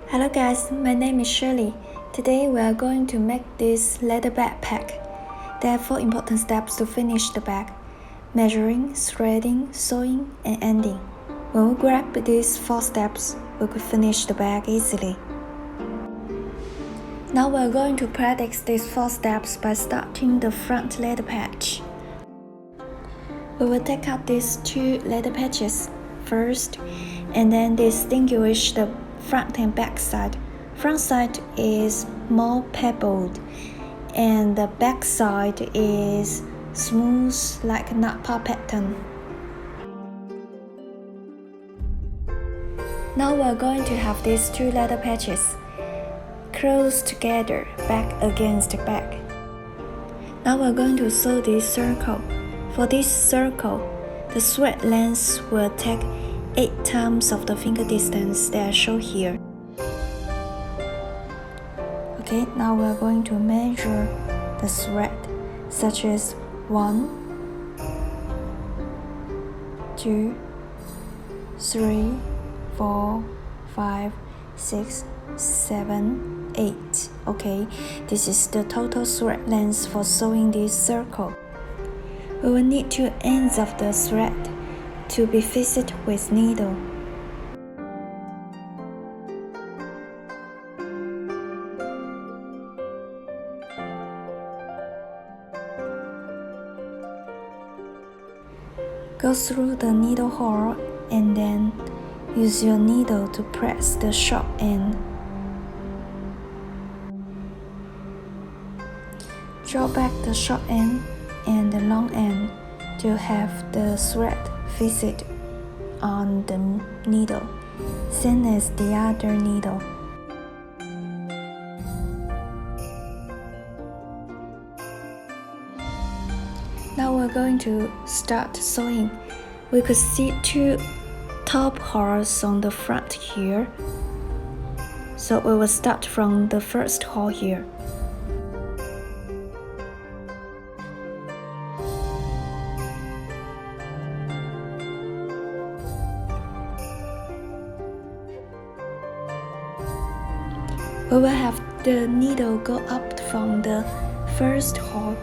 Hello guys, my name is Shirley. Today we are going to make this leather backpack. There are 4 important steps to finish the bag: measuring, threading, sewing, and ending. When we grab these 4 steps, we could finish the bag easily. Now we are going to practice these 4 steps by starting the front leather patch. We will take out these 2 leather patches first, and then distinguish the front and back side. Front side is more pebbled, and the back side is smooth like nappa pattern. Now we are going to have these 2 leather patches close together, back against back. Now we are going to sew this circle. For this circle, the thread length will take 8 times of the finger distance that I show here. Okay, now we are going to measure the thread, such as 1, 2, 3, 4, 5, 6, 7, 8. Okay, this is the total thread length for sewing this circle. We will need 2 ends of the thread to be fixed with needle. Go through the needle hole and then use your needle to press the short end. Draw back the short end and the long end to have the thread fixed on the needle, same as the other needle. Now we're going to start sewing. We could see 2 top holes on the front here, so we will start from the first hole here. We will have the needle go up from the first hole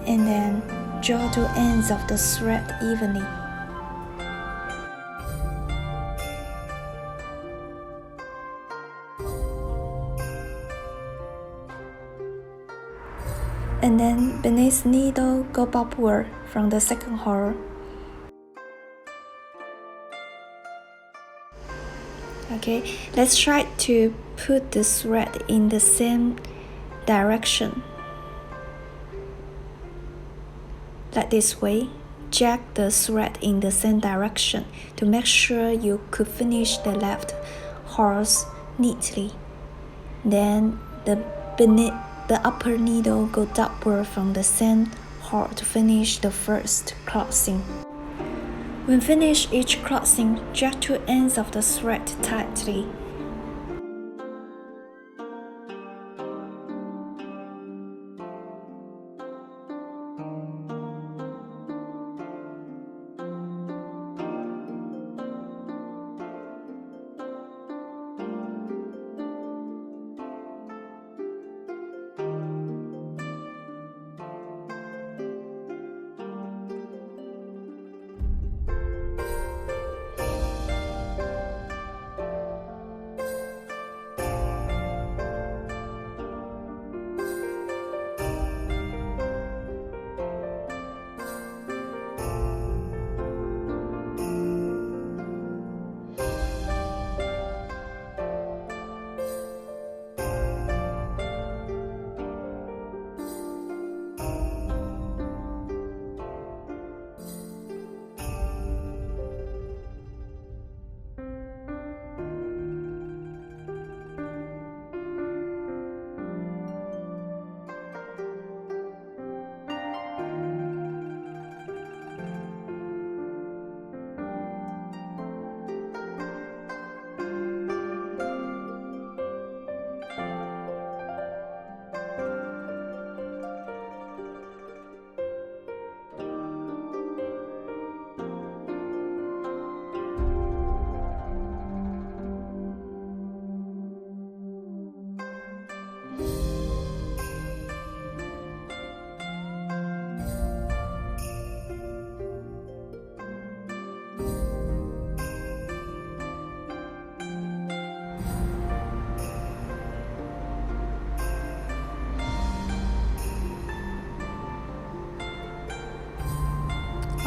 and then draw 2 ends of the thread evenly. And then beneath needle, go upward from the second hole. Okay, let's try to put the thread in the same direction. Like this way, jack the thread in the same direction to make sure you could finish the left holes neatly. Then the upper needle go upward from the same hole to finish the first crossing. When finished each crossing, drag 2 ends of the thread tightly.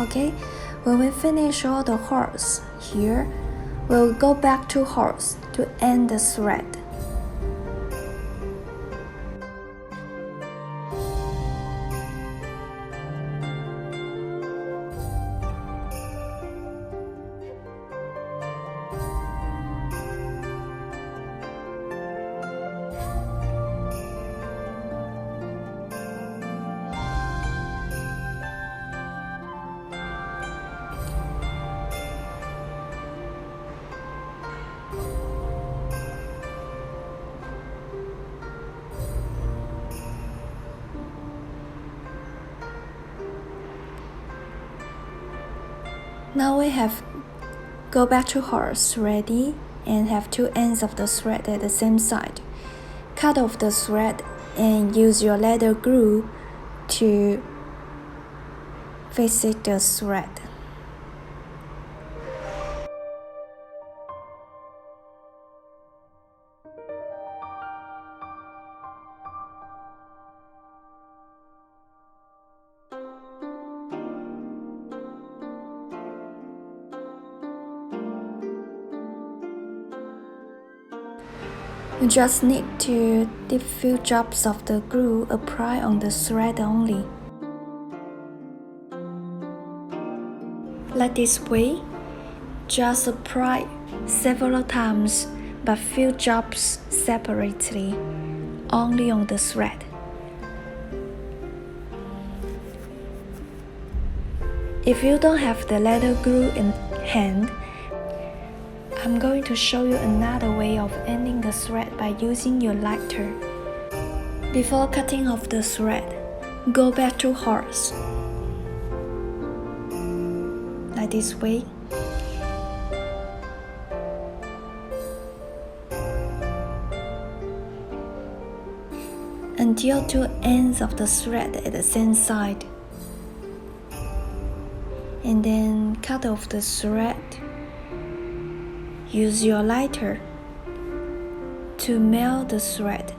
Okay, when we finish all the holes here, we'll go back to holes to end the thread. Now we have go back to holes ready and have two ends of the thread at the same side. Cut off the thread and use your leather glue to fix it the thread. You just need to dip few drops of the glue apply on the thread only. Like this way, just apply several times but few drops separately, only on the thread. If you don't have the leather glue in hand, I'm going to show you another way of ending the thread by using your lighter. Before cutting off the thread, go back to holes. Like this way. Until two ends of the thread at the same side. And then cut off the thread. Use your lighter to melt the thread.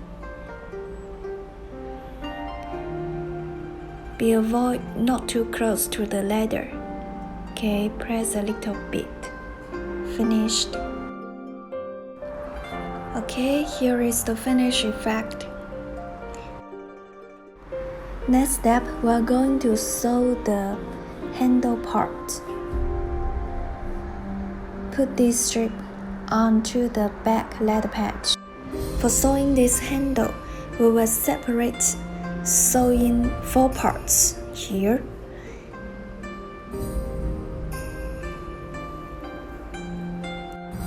Be avoid not too close to the leather. Okay, press a little bit. Finished. Okay, here is the finished effect. Next step, we are going to sew the handle part. Put this strip onto the back leather patch. For sewing this handle, we will separate sewing 4 parts here.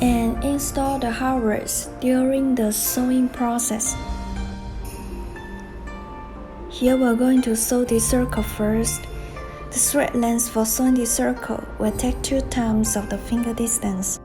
And install the hardware during the sewing process. Here we are going to sew the circle first. The thread length for sewing the circle will take 2 times of the finger distance.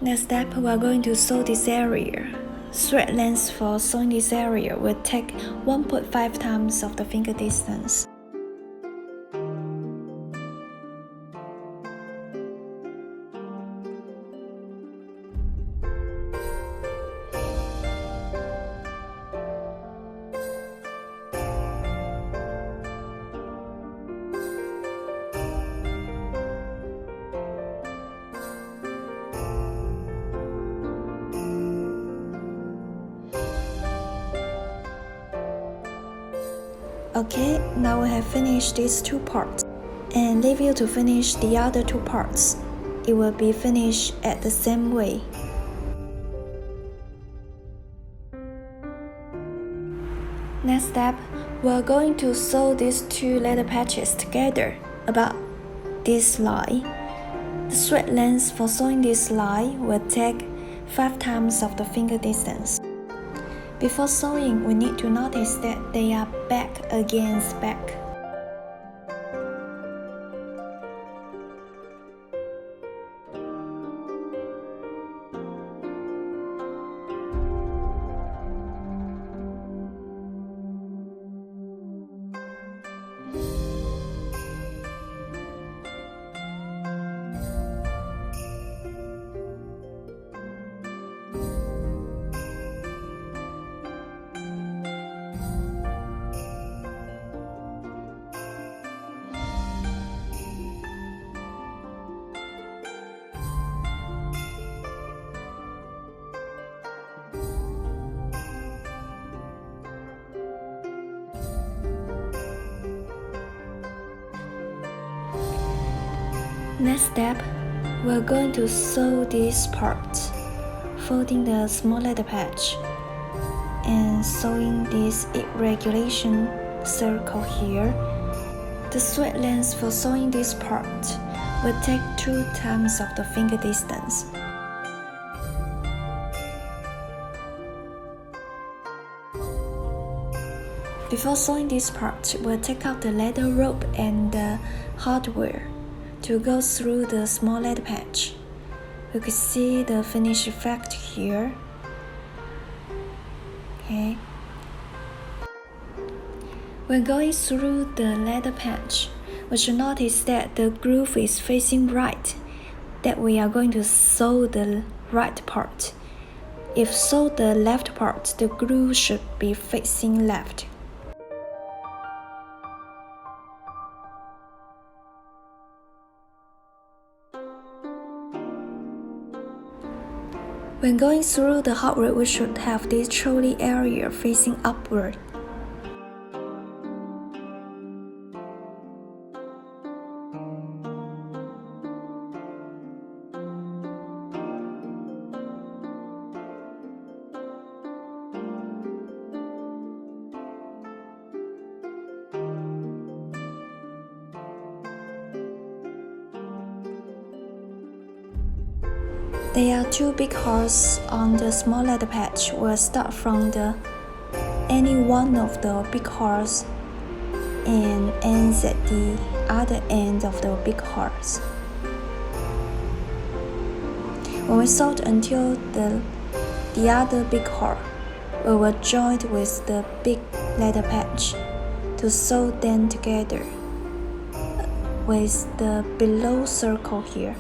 Next step, we are going to sew this area. Thread length for sewing this area will take 1.5 times of the finger distance. Okay, now we have finished these two parts, and leave you to finish the other two parts. It will be finished at the same way. Next step, we're going to sew these two leather patches together about this line. The thread length for sewing this line will take 5 times of the finger distance. Before sewing, we need to notice that they are back against back. Next step, we're going to sew this part, folding the small leather patch and sewing this irregulation circle here. The thread length for sewing this part will take 2 times of the finger distance. Before sewing this part, we'll take out the leather rope and the hardware to go through the small leather patch. You can see the finished effect here. Okay. When going through the leather patch, we should notice that the groove is facing right, that we are going to sew the right part. If sew the left part, the groove should be facing left. When going through the hardware, we should have this trolley area facing upward. There are 2 big holes on the small leather patch. We'll start from any one of the big holes and ends at the other end of the big holes. When we sew until the other big hole, we will join with the big leather patch to sew them together with the below circle here.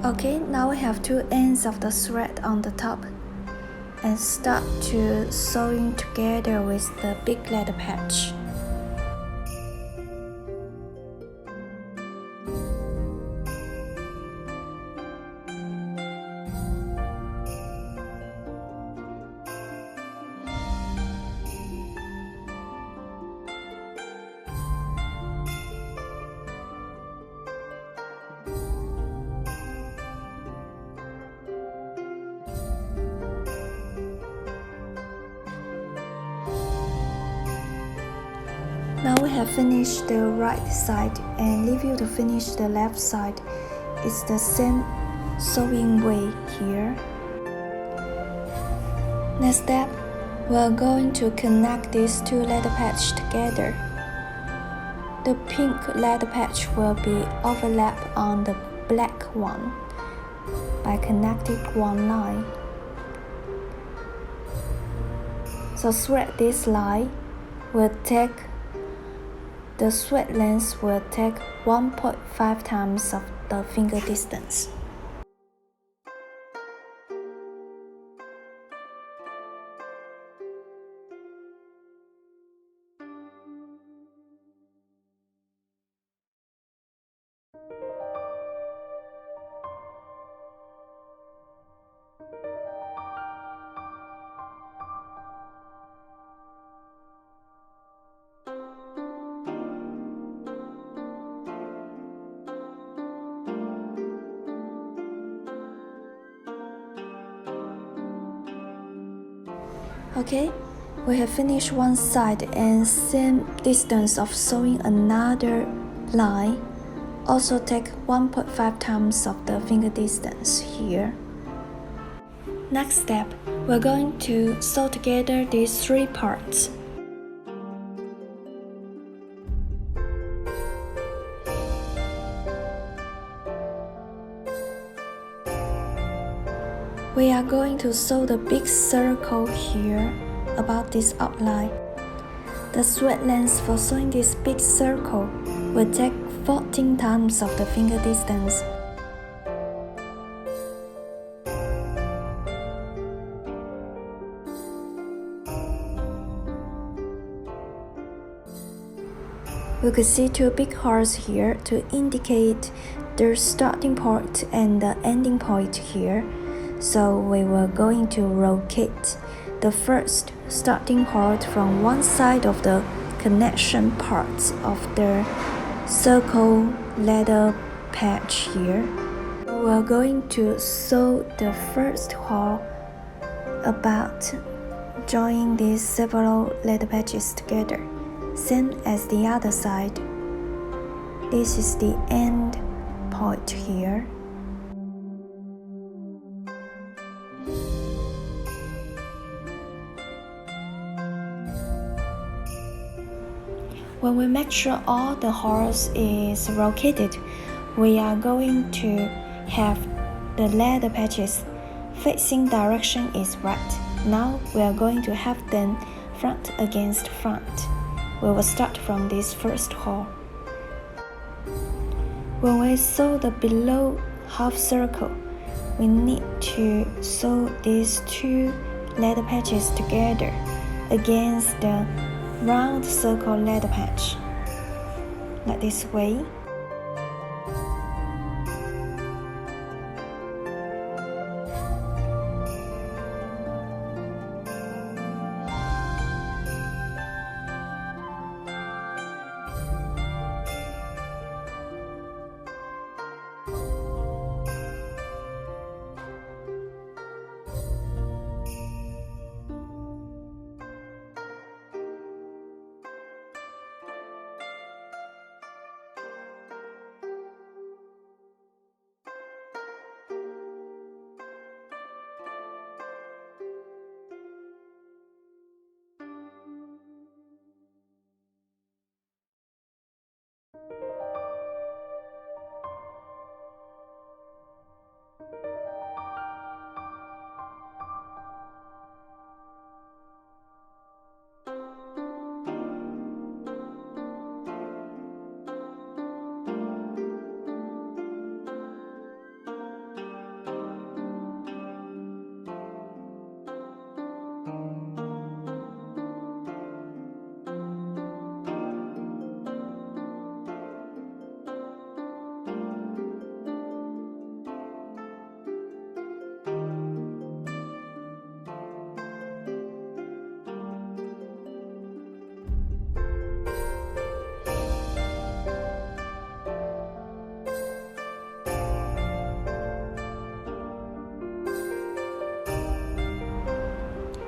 Okay, now we have 2 ends of the thread on the top and start to sewing together with the big leather patch. Now we have finished the right side and leave you to finish the left side. It's the same sewing way here. Next step, we're going to connect these 2 leather patches together. The pink leather patch will be overlap on the black one by connecting one line. So thread this line will take, the thread length will take 1.5 times of the finger distance. Okay, we have finished one side and same distance of sewing another line. Also take 1.5 times of the finger distance here. Next step, we're going to sew together these three parts. We are going to sew the big circle here about this outline. The thread length for sewing this big circle will take 14 times of the finger distance. You could see two big holes here to indicate the starting point and the ending point here. So we were going to rotate the first starting hole from one side of the connection parts of the circle leather patch here. We're going to sew the first hole about joining these several leather patches together, same as the other side. This is the end point here. When we make sure all the holes is located, we are going to have the leather patches facing direction is right. Now we are going to have them front against front. We will start from this first hole. When we sew the below half circle, we need to sew these two leather patches together against the round circle leather patch, like this way.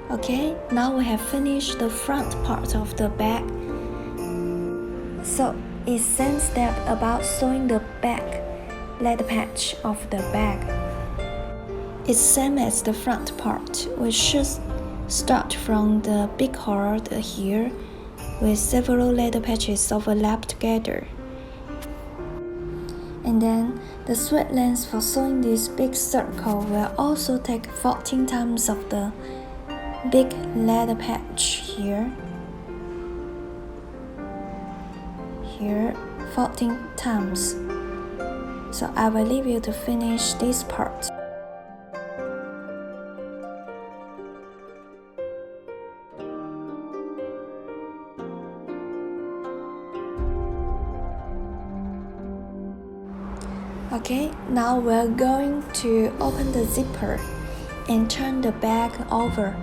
Okay, now we have finished the front part of the bag. So it's same step about sewing the back leather patch of the bag. It's same as the front part. We should start from the big hole here with several leather patches overlapped together. And then the thread length for sewing this big circle will also take 14 times of the big leather patch here. Here 14 times. So I will leave you to finish this part. Okay, now we're going to open the zipper and turn the bag over.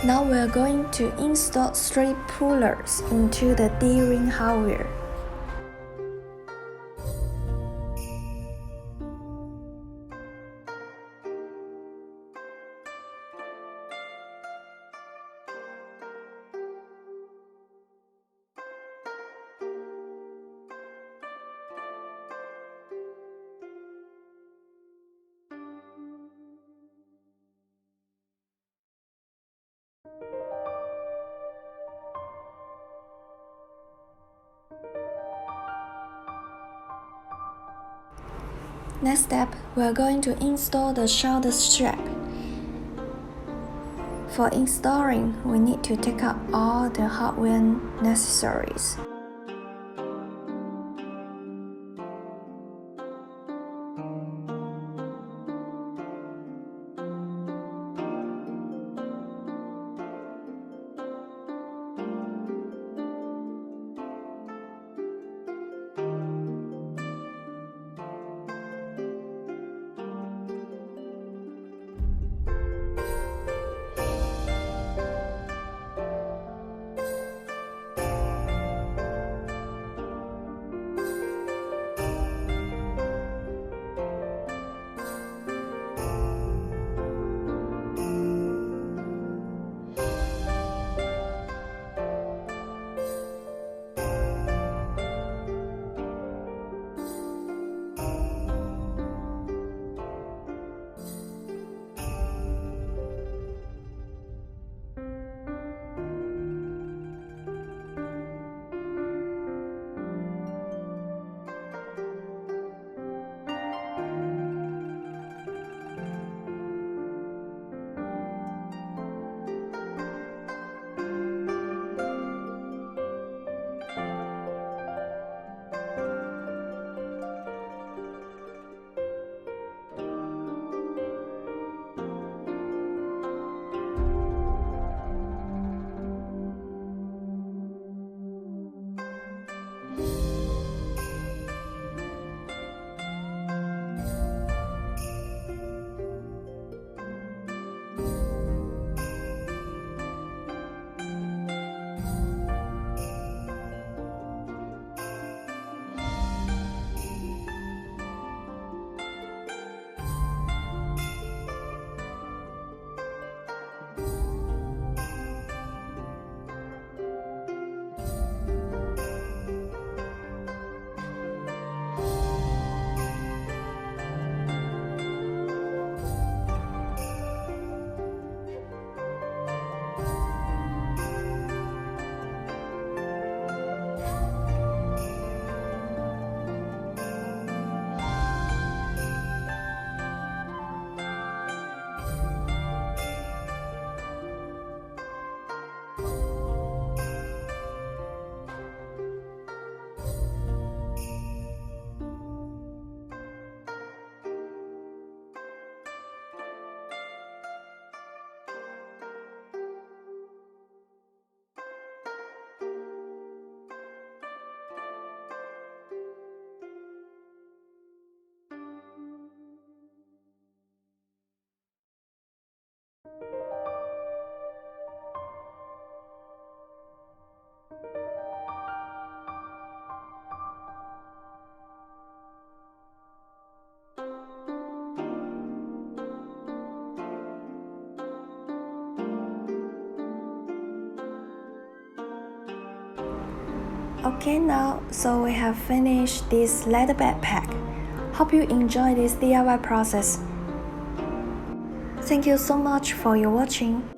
Now we're going to install 3 pullers into the D-ring hardware. Next step, we are going to install the shoulder strap. For installing, we need to take out all the hardware necessaries. Okay, now, so we have finished this leather backpack. Hope you enjoy this DIY process. Thank you so much for your watching.